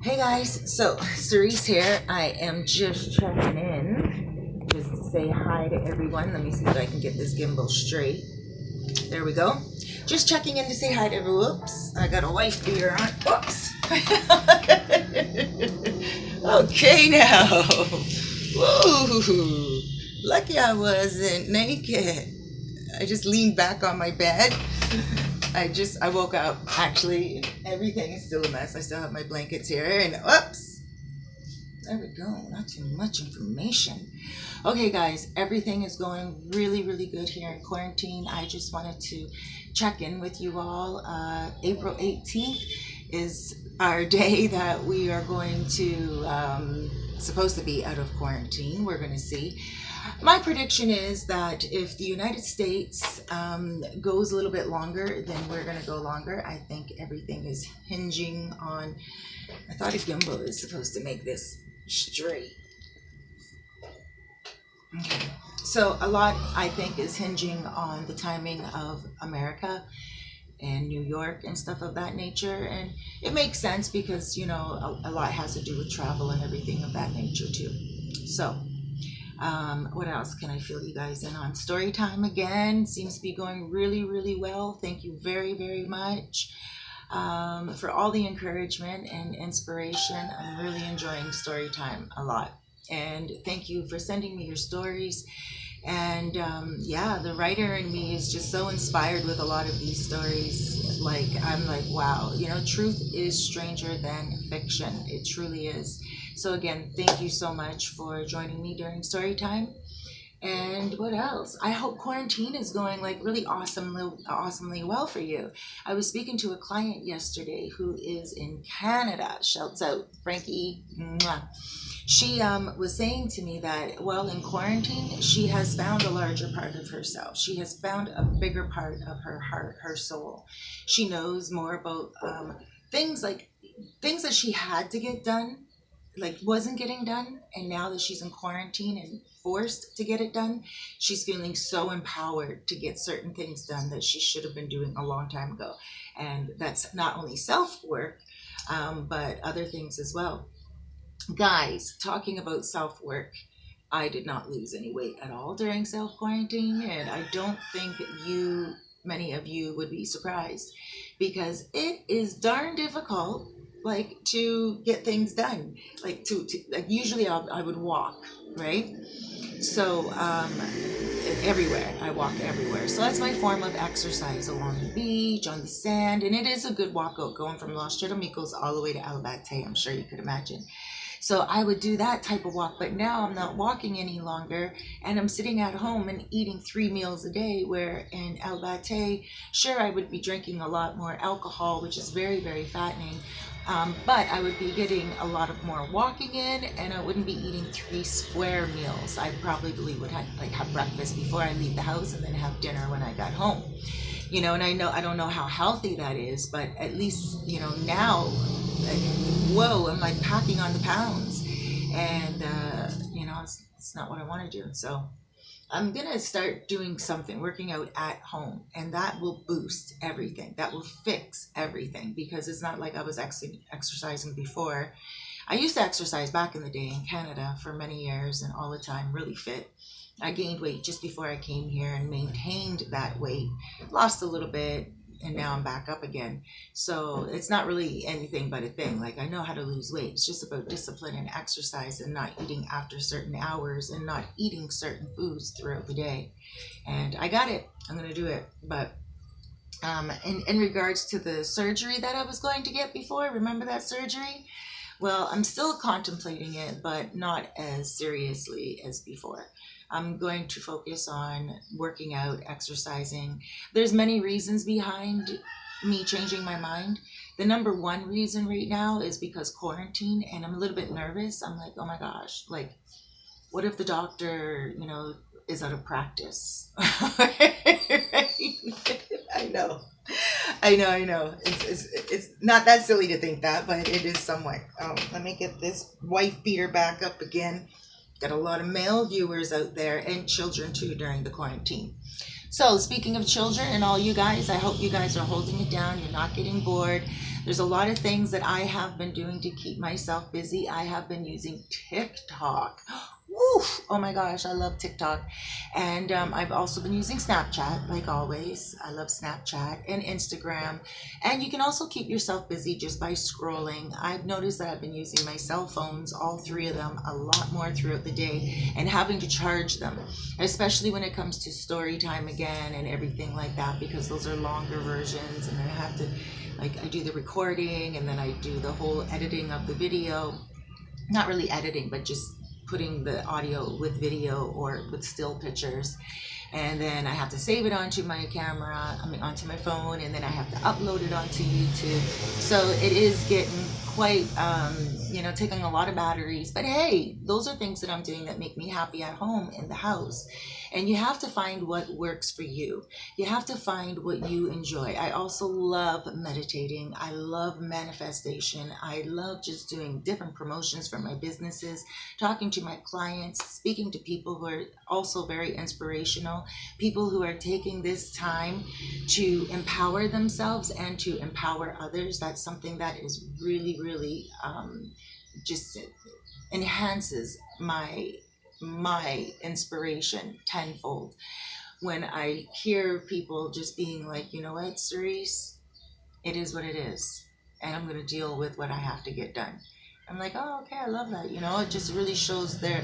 Hey guys, so Cerise here. I am just checking in just to say hi to everyone. Let me see if I can get this gimbal straight. There we go. Just checking in to say hi to everyone. Whoops, I got a wife beater on. Whoops. Okay now. Woo! Lucky I wasn't naked. I just leaned back on my bed. I woke up. Actually, everything is still a mess. I still have my blankets here, and whoops. There we go. Not too much information. Okay, guys, everything is going really, really good here in quarantine. I just wanted to check in with you all. April 18th is our day that we are going to supposed to be out of quarantine. We're going to see. My prediction is that if the United States goes a little bit longer, then we're going to go longer. I think everything is hinging on. I thought a gimbal is supposed to make this straight. Okay. So a lot, I think, is hinging on the timing of America and New York and stuff of that nature. And it makes sense because, you know, a lot has to do with travel and everything of that nature too. So what else can I fill you guys in on? Story time again seems to be going really, really well. Thank you very, very much for all the encouragement and inspiration. I'm really enjoying story time a lot. And thank you for sending me your stories. And yeah, the writer in me is just so inspired with a lot of these stories. Like, I'm like, wow, you know, truth is stranger than fiction. It truly is. So again, thank you so much for joining me during story time. And what else? I hope quarantine is going like really awesomely well for you. I was speaking to a client yesterday who is in Canada. Shouts out, Frankie. Mwah. She was saying to me that, well, in quarantine, she has found a larger part of herself. She has found a bigger part of her heart, her soul. She knows more about things that she had to get done, like wasn't getting done, and now that she's in quarantine and forced to get it done, she's feeling so empowered to get certain things done that she should have been doing a long time ago. And that's not only self-work, but other things as well. Guys, talking about self-work, I did not lose any weight at all during self-quarantine, and I don't think many of you would be surprised, because it is darn difficult, like, to get things done. Like, like, usually I would walk, right? So everywhere, I walk everywhere. So that's my form of exercise, along the beach, on the sand, and it is a good walkout going from Los Chitomicos all the way to Cabarete, I'm sure you could imagine. So I would do that type of walk, but now I'm not walking any longer, and I'm sitting at home and eating 3 meals a day, where in Cabarete, sure, I would be drinking a lot more alcohol, which is very, very fattening, but I would be getting a lot of more walking in, and I wouldn't be eating 3 square meals. I probably would have breakfast before I leave the house and then have dinner when I got home. You know, and I don't know how healthy that is, but at least, you know, now, whoa, I'm like packing on the pounds, and you know, it's not what I want to do. So I'm gonna start doing something, working out at home, and that will boost everything. That will fix everything, because it's not like I was exercising before. I used to exercise back in the day in Canada for many years and all the time, really fit. I gained weight just before I came here and maintained that weight, lost a little bit, and now I'm back up again. So it's not really anything but a thing. Like, I know how to lose weight. It's just about discipline and exercise, and not eating after certain hours, and not eating certain foods throughout the day. And I got it. I'm going to do it. But in regards to the surgery that I was going to get before, remember that surgery? Well, I'm still contemplating it, but not as seriously as before. I'm going to focus on working out, exercising. There's many reasons behind me changing my mind. The number one reason right now is because quarantine, and I'm a little bit nervous. I'm like, oh my gosh, like, what if the doctor, you know, is out of practice? I know. It's not that silly to think that, but it is somewhat. Let me get this wife beater back up again. Got a lot of male viewers out there, and children too, during the quarantine. So speaking of children and all you guys, I hope you guys are holding it down. You're not getting bored. There's a lot of things that I have been doing to keep myself busy. I have been using TikTok. Woof! Oh my gosh, I love TikTok. And I've also been using Snapchat, like always. I love Snapchat and Instagram. And you can also keep yourself busy just by scrolling. I've noticed that I've been using my cell phones, all three of them, a lot more throughout the day, and having to charge them, especially when it comes to story time again and everything like that, because those are longer versions, and then I have to, like, I do the recording and then I do the whole editing of the video. Not really editing, but just putting the audio with video or with still pictures, and then I have to save it onto my camera, onto my phone, and then I have to upload it onto YouTube. So it is getting quite taking a lot of batteries, but hey, those are things that I'm doing that make me happy at home in the house. And you have to find what works for you. You have to find what you enjoy. I also love meditating. I love manifestation. I love just doing different promotions for my businesses, talking to my clients, speaking to people who are also very inspirational, people who are taking this time to empower themselves and to empower others. That's something that is really, really just enhances my inspiration tenfold when I hear people just being like, you know what, Cerise, it is what it is, and I'm going to deal with what I have to get done. I'm like, oh, okay, I love that. It just really shows their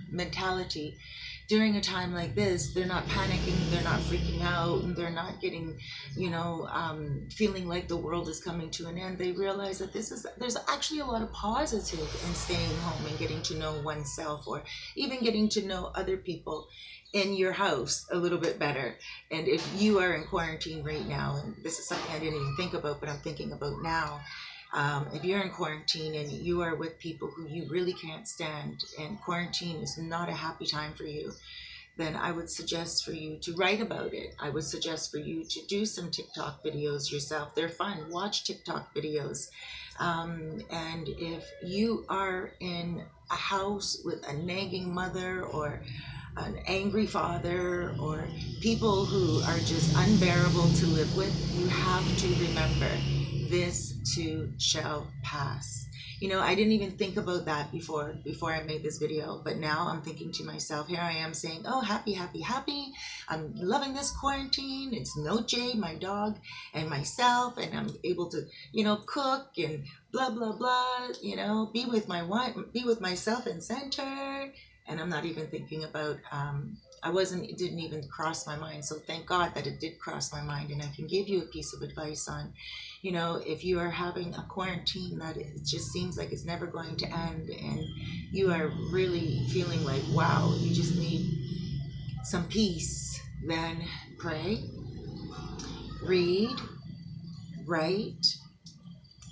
mentality. During a time like this, they're not panicking, they're not freaking out, and they're not getting, feeling like the world is coming to an end. They realize that there's actually a lot of positive in staying home and getting to know oneself, or even getting to know other people in your house a little bit better. And if you are in quarantine right now, and this is something I didn't even think about, but I'm thinking about now, if you're in quarantine and you are with people who you really can't stand, and quarantine is not a happy time for you, then I would suggest for you to write about it. I would suggest for you to do some TikTok videos yourself. They're fun. Watch TikTok videos. And if you are in a house with a nagging mother or an angry father, or people who are just unbearable to live with, you have to remember, this too shall pass. I didn't even think about that before I made this video, but now I'm thinking to myself, here I am saying, oh, happy, happy, happy. I'm loving this quarantine. It's Noche, my dog, and myself, and I'm able to, cook and blah, blah, blah, be with myself in center. And I'm not even thinking about, it didn't even cross my mind. So thank God that it did cross my mind, and I can give you a piece of advice on, if you are having a quarantine that it just seems like it's never going to end, and you are really feeling like, wow, you just need some peace, then pray, read, write,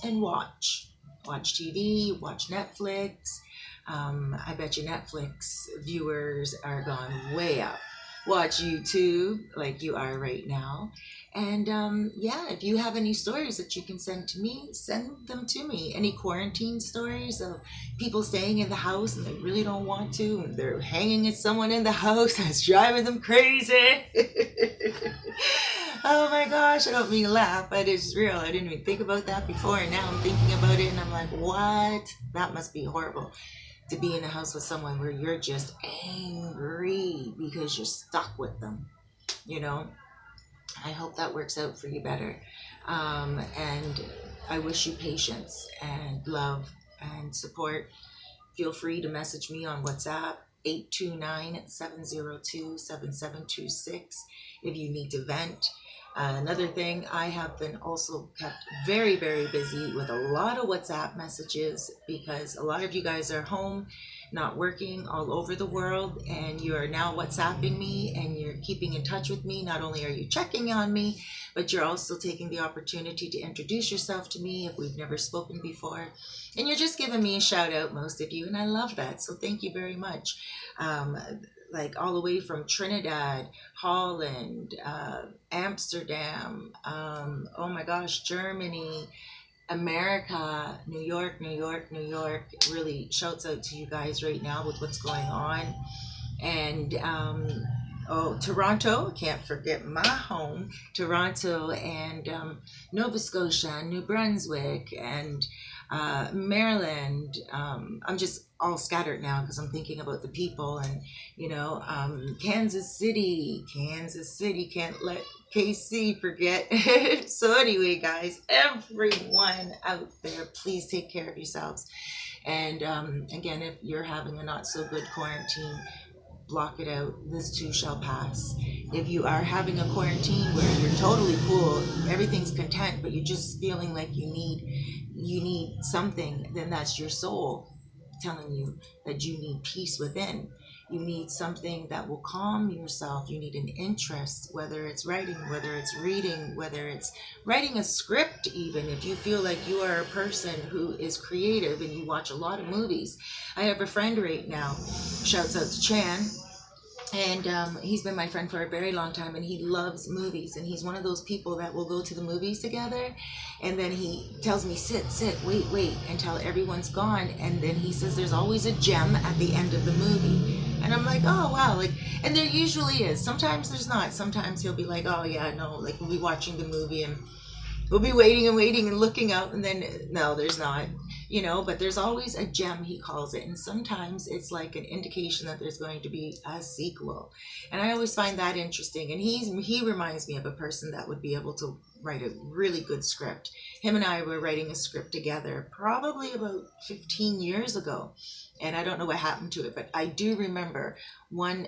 and watch. Watch TV, watch Netflix. I bet you Netflix viewers are gone way up. Watch YouTube like you are right now. And if you have any stories that you can send to me, send them to me. Any quarantine stories of people staying in the house and they really don't want to, and they're hanging at someone in the house that's driving them crazy. Oh my gosh, I don't mean to laugh, but it's real. I didn't even think about that before, and now I'm thinking about it and I'm like, what? That must be horrible, to be in a house with someone where you're just angry because you're stuck with them. I hope that works out for you better. And I wish you patience and love and support. Feel free to message me on WhatsApp, 829-702-7726, if you need to vent. Another thing, I have been also kept very, very busy with a lot of WhatsApp messages, because a lot of you guys are home, not working, all over the world, and you are now WhatsApping me and you're keeping in touch with me. Not only are you checking on me, but you're also taking the opportunity to introduce yourself to me if we've never spoken before. And you're just giving me a shout out, most of you, and I love that. So thank you very much. Like all the way from Trinidad, Holland, Amsterdam, oh my gosh, Germany, America, New York, New York, New York. Really shouts out to you guys right now with what's going on. And Oh, Toronto, can't forget my home, Toronto, and Nova Scotia, New Brunswick, and Maryland. I'm just all scattered now because I'm thinking about the people, and Kansas City, can't let KC forget. So anyway, guys, everyone out there, please take care of yourselves. And again, if you're having a not so good quarantine, block it out. This too shall pass. If you are having a quarantine where you're totally cool, everything's content, but you're just feeling like you need something, then that's your soul telling you that you need peace within. You need something that will calm yourself. You need an interest, whether it's writing, whether it's reading, whether it's writing a script, even if you feel like you are a person who is creative and you watch a lot of movies. I have a friend right now, shouts out to Chan, and he's been my friend for a very long time, and he loves movies, and he's one of those people that will go to the movies together, and then he tells me, sit, wait until everyone's gone, and then he says there's always a gem at the end of the movie. And I'm like, oh wow, like, and there usually is. Sometimes there's not. Sometimes he'll be like, oh yeah, no, like we'll be watching the movie and we'll be waiting and looking up, and then no, there's not, but there's always a gem, he calls it. And sometimes it's like an indication that there's going to be a sequel. And I always find that interesting. And he reminds me of a person that would be able to write a really good script. Him and I were writing a script together probably about 15 years ago. And I don't know what happened to it, but I do remember one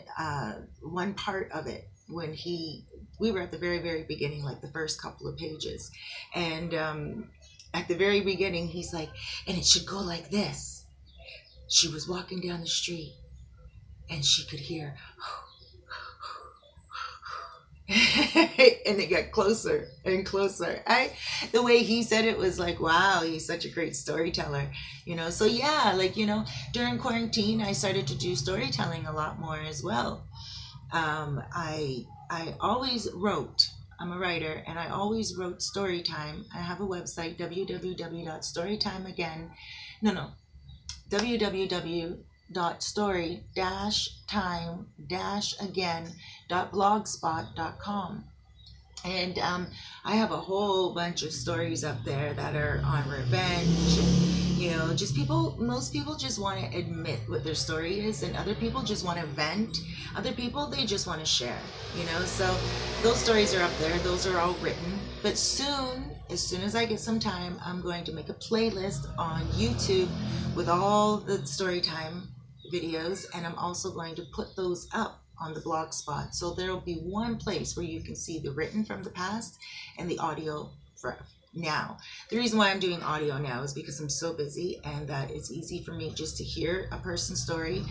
part of it when we were at the very, very beginning, like the first couple of pages. And at the very beginning, he's like, and it should go like this. She was walking down the street and she could hear, and it got closer and closer. The way he said it was like, wow, he's such a great storyteller, So yeah, like, during quarantine, I started to do storytelling a lot more as well. I always wrote. I'm a writer, and I always wrote story time. I have a website, www.story-time-again.blogspot.com. And I have a whole bunch of stories up there that are on revenge and, just most people just want to admit what their story is, and other people just want to vent. Other people, they just want to share, so those stories are up there. Those are all written. But soon, as soon as I get some time, I'm going to make a playlist on YouTube with all the story time videos, and I'm also going to put those up on the blog spot. So there will be one place where you can see the written from the past and the audio from now. The reason why I'm doing audio now is because I'm so busy, and that it's easy for me just to hear a person's story.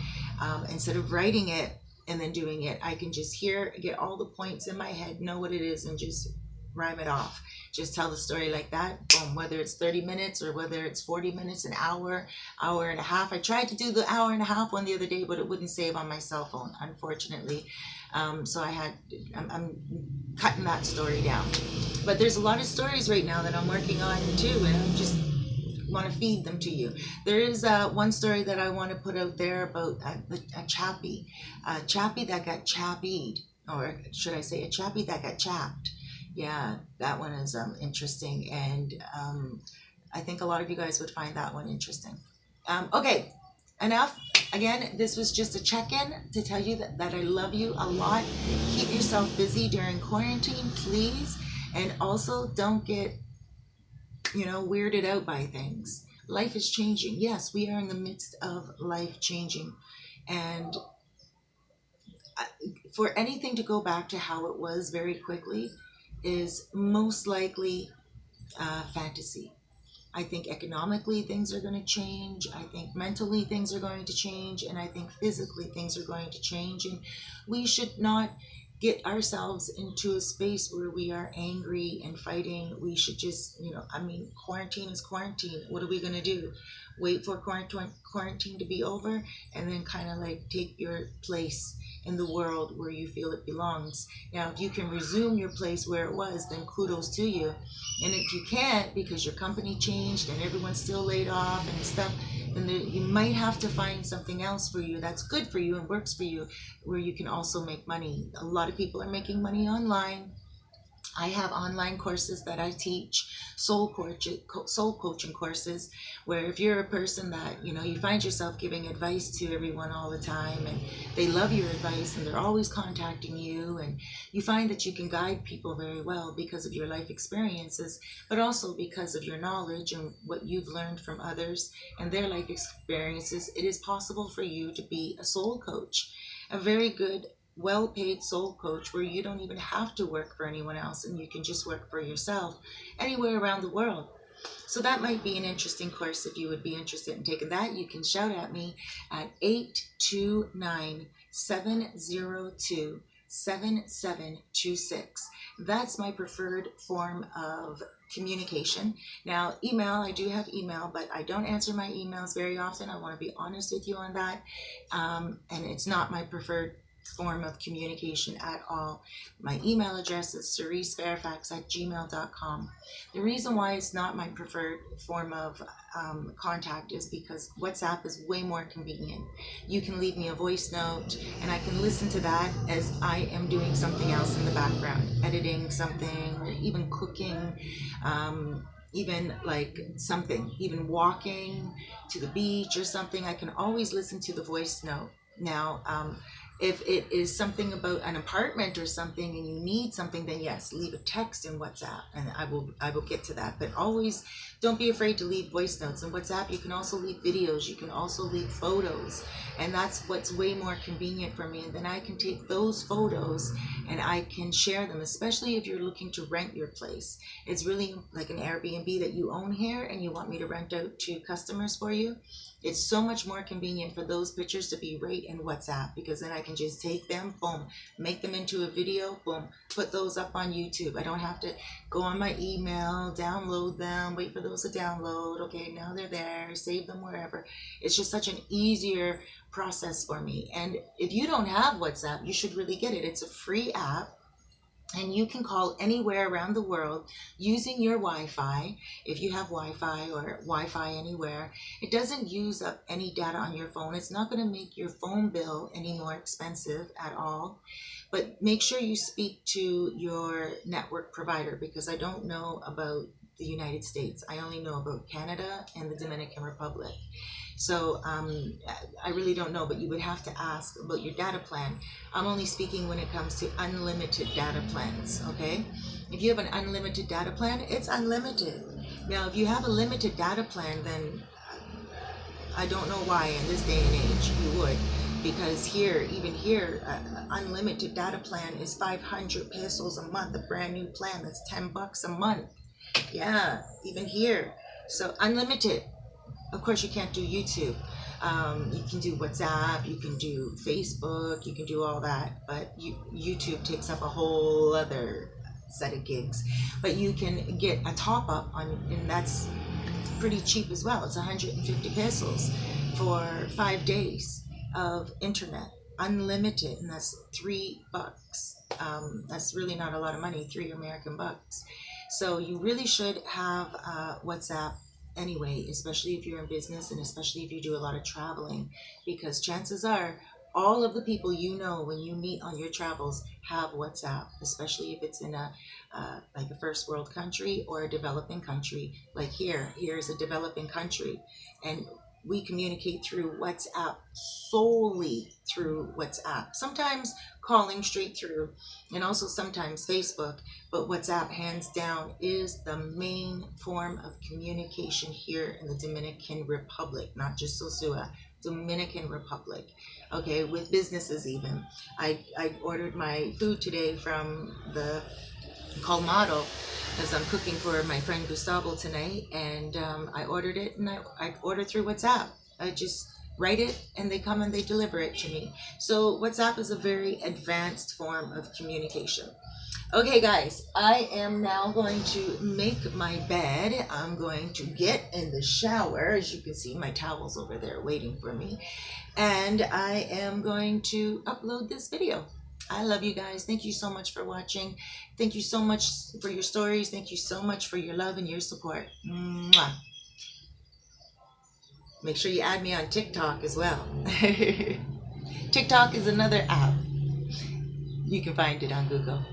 Instead of writing it and then doing it, I can just get all the points in my head, know what it is, and just rhyme it off. Just tell the story like that. Boom. Whether it's 30 minutes or whether it's 40 minutes, an hour and a half. I tried to do the hour and a half one the other day, but it wouldn't save on my cell phone, unfortunately. So I'm cutting that story down. But there's a lot of stories right now that I'm working on too, and I just want to feed them to you. There is one story that I want to put out there about a chappie that got chappied, or should I say a chappie that got chapped. Yeah, that one is interesting, and I think a lot of you guys would find that one interesting. Okay, enough. Again, this was just a check-in to tell you that I love you a lot. Keep yourself busy during quarantine, please, and also don't get, weirded out by things. Life is changing. Yes, we are in the midst of life changing, and for anything to go back to how it was very quickly is most likely fantasy. I think economically things are going to change. I think mentally things are going to change. And I think physically things are going to change. And we should not get ourselves into a space where we are angry and fighting. We should just, quarantine is quarantine. What are we going to do? Wait for quarantine to be over and then kind of like take your place in the world where you feel it belongs. Now, if you can resume your place where it was, then kudos to you. And if you can't, because your company changed and everyone's still laid off and stuff, then you might have to find something else for you that's good for you and works for you, where you can also make money. A lot of people are making money online. I have online courses that I teach, soul coaching courses, where if you're a person that, you find yourself giving advice to everyone all the time, and they love your advice and they're always contacting you, and you find that you can guide people very well because of your life experiences, but also because of your knowledge and what you've learned from others and their life experiences, it is possible for you to be a soul coach, a very good well-paid soul coach, where you don't even have to work for anyone else and you can just work for yourself anywhere around the world. So that might be an interesting course. If you would be interested in taking that, you can shout at me at 829-702-7726. That's my preferred form of communication. Now, email, I do have email, but I don't answer my emails very often. I want to be honest with you on that. And it's not my preferred form of communication at all. My email address is cerisefairfax@gmail.com. The reason why it's not my preferred form of contact is because WhatsApp is way more convenient. You can leave me a voice note and I can listen to that as I am doing something else in the background, editing something, or even cooking, even like something, even walking to the beach or something. I can always listen to the voice note. Now, if it is something about an apartment or something and you need something, then yes, leave a text in WhatsApp and I will get to that. But always don't be afraid to leave voice notes. In WhatsApp, you can also leave videos, you can also leave photos, and that's what's way more convenient for me. And then I can take those photos and I can share them, especially if you're looking to rent your place. It's really like an Airbnb that you own here and you want me to rent out to customers for you. It's so much more convenient for those pictures to be right in WhatsApp, because then I can just take them, boom, make them into a video, boom, put those up on YouTube. I don't have to go on my email, download them, wait for those to download. Okay, now they're there, save them wherever. It's just such an easier process for me. And if you don't have WhatsApp, you should really get it. It's a free app. And you can call anywhere around the world using your Wi-Fi, if you have Wi-Fi or Wi-Fi anywhere. It doesn't use up any data on your phone. It's not going to make your phone bill any more expensive at all. But make sure you speak to your network provider, because I don't know about the United States. I only know about Canada and the Dominican Republic. So I really don't know, but you would have to ask about your data plan. I'm only speaking when it comes to unlimited data plans, okay? If you have an unlimited data plan, it's unlimited. Now, if you have a limited data plan, then I don't know why in this day and age you would. Because here, even here, unlimited data plan is 500 pesos a month, a brand new plan. That's $10 a month. Yeah, even here. So unlimited. Of course, you can't do YouTube. You can do WhatsApp, you can do Facebook, you can do all that, but YouTube takes up a whole other set of gigs. But you can get a top up on, and that's pretty cheap as well. It's 150 pesos for 5 days of internet, unlimited, and that's $3. That's really not a lot of money, 3 American bucks. So you really should have WhatsApp anyway, especially if you're in business and especially if you do a lot of traveling, because chances are all of the people you know when you meet on your travels have WhatsApp, especially if it's in a like a first world country or a developing country. Like here is a developing country, and we communicate through WhatsApp, solely through WhatsApp. Sometimes calling straight through, and also sometimes Facebook, but WhatsApp, hands down, is the main form of communication here in the Dominican Republic, not just Sosua, Dominican Republic. Okay, with businesses even. I ordered my food today from the colmado, because I'm cooking for my friend Gustavo tonight, and I ordered it, and I ordered through WhatsApp. I just write it and they come and they deliver it to me. So WhatsApp is a very advanced form of communication. Okay guys, I am now going to make my bed. I'm going to get in the shower. As you can see, my towel's over there waiting for me, and I am going to upload this video. I love you guys. Thank you so much for watching. Thank you so much for your stories. Thank you so much for your love and your support. Mwah. Make sure you add me on TikTok as well. TikTok is another app. You can find it on Google.